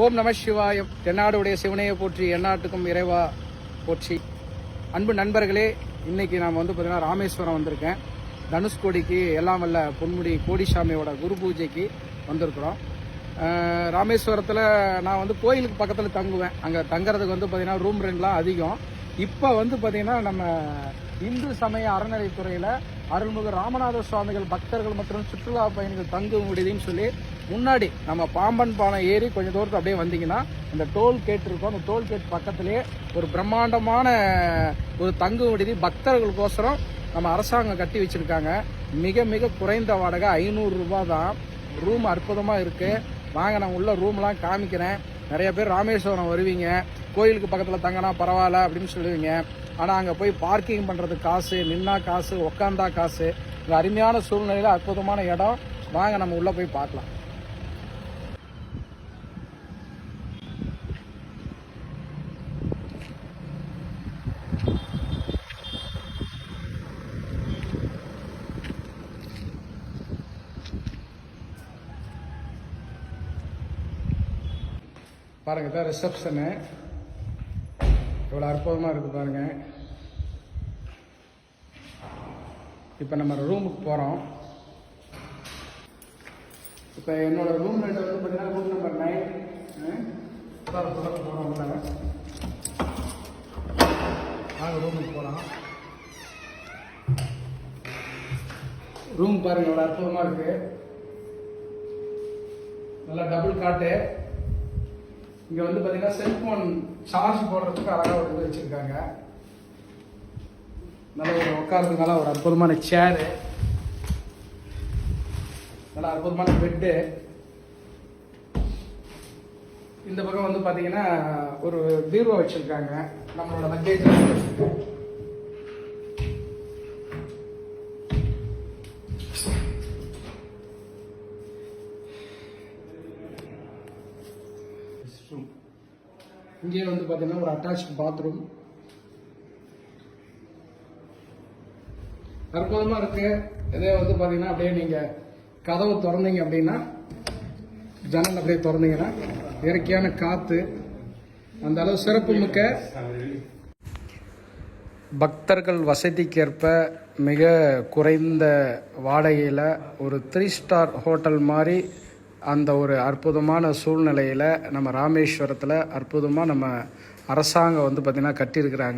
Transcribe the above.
ஓம் நம சிவாயம். தென்னாடுடைய சிவனையை போற்றி, எந்நாட்டுக்கும் இறைவா போற்றி. அன்பு நண்பர்களே, இன்னைக்கு நாம் பார்த்தீங்கன்னா ராமேஸ்வரம் வந்திருக்கேன். தனுஷ்கோடிக்கு எல்லாம் வல்ல பொன்முடி கோடிசாமியோட குரு பூஜைக்கு வந்திருக்கிறோம். ராமேஸ்வரத்தில் நான் கோயிலுக்கு பக்கத்தில் தங்குவேன். அங்கே தங்குறதுக்கு பார்த்தீங்கன்னா ரூம் ரெண்ட்லாம் அதிகம். இப்போ பார்த்தீங்கன்னா நம்ம இந்து சமய அறநிலைத்துறையில் அருள்மிகு ராமநாத சுவாமிகள் பக்தர்கள் மற்றும் சுற்றுலா பயணிகள் தங்கும் விடுதின்னு சொல்லி முன்னாடி நம்ம பாம்பன் பாலம் ஏறி கொஞ்சம் தூரத்தை அப்படியே வந்தீங்கன்னா இந்த டோல்கேட் இருக்கும். அந்த டோல்கேட் பக்கத்திலே ஒரு பிரம்மாண்டமான ஒரு தங்கும் விடுதி பக்தர்களுக்கோசரம் நம்ம அரசாங்கம் கட்டி வச்சிருக்காங்க. மிக மிக குறைந்த வாடகை 500 ரூபாய் தான். ரூம் அற்புதமாக இருக்குது. வாங்க, நான் உள்ள ரூம்லாம் காமிக்கிறேன். நிறைய பேர் ராமேஸ்வரம் வருவீங்க, கோயிலுக்கு பக்கத்தில் தங்கினா பரவாயில்ல அப்படின்னு சொல்லுவீங்க. ஆனால் அங்கே போய் பார்க்கிங் பண்ணுறதுக்கு காசு, நின்னா காசு, உக்காந்தா காசு. இந்த அருமையான சூழ்நிலையில் அற்புதமான இடம். வாங்க நம்ம உள்ளே போய் பார்க்கலாம். பாருங்க, இதான் ரிசப்ஷனு. இவ்வளோ அற்புதமாக இருக்குது பாருங்க. இப்போ நம்ம ரூமுக்கு போகிறோம். இப்போ என்னோட ரூம் மேட் பார்த்தீங்கன்னா ரூம் நம்பர் 9. போகிறோம் உள்ள. நாங்கள் ரூமுக்கு போகிறோம். ரூம் பாருங்க, இவ்வளோ அற்புதமாக இருக்குது. நல்லா டபுள் காட்டு. இங்கே பார்த்தீங்கன்னா செல்ஃபோன் சார்ஜ் போடுறதுக்கு அழகாக ஒரு இது வச்சுருக்காங்க. நல்ல ஒரு உட்காரதுனால ஒரு அற்புதமான சேரு, நல்ல அற்புதமான பெட்டு. இந்த பக்கம் பார்த்தீங்கன்னா ஒரு பீரோ வச்சுருக்காங்க. நம்மளோட லக்கேஜ் இங்கே பார்த்தீங்கன்னா ஒரு அட்டாச் பாத்ரூம். அற்புதமாக இருக்கு. இதே பார்த்தீங்கன்னா அப்படியே நீங்கள் கதவு திறந்தீங்க அப்படின்னா, ஜன்னல் அப்படியே திறந்தீங்கன்னா இயற்கையான காற்று. அந்த அளவு சிறப்பு மிக்க பக்தர்கள் வசதிக்கேற்ப மிக குறைந்த வாடகையில் ஒரு 3 ஸ்டார் ஹோட்டல் மாதிரி அந்த ஒரு அற்புதமான சூழ்நிலையில் நம்ம ராமேஸ்வரத்தில் அற்புதமாக நம்ம அரசாங்கம் பார்த்திங்கன்னா கட்டியிருக்கிறாங்க.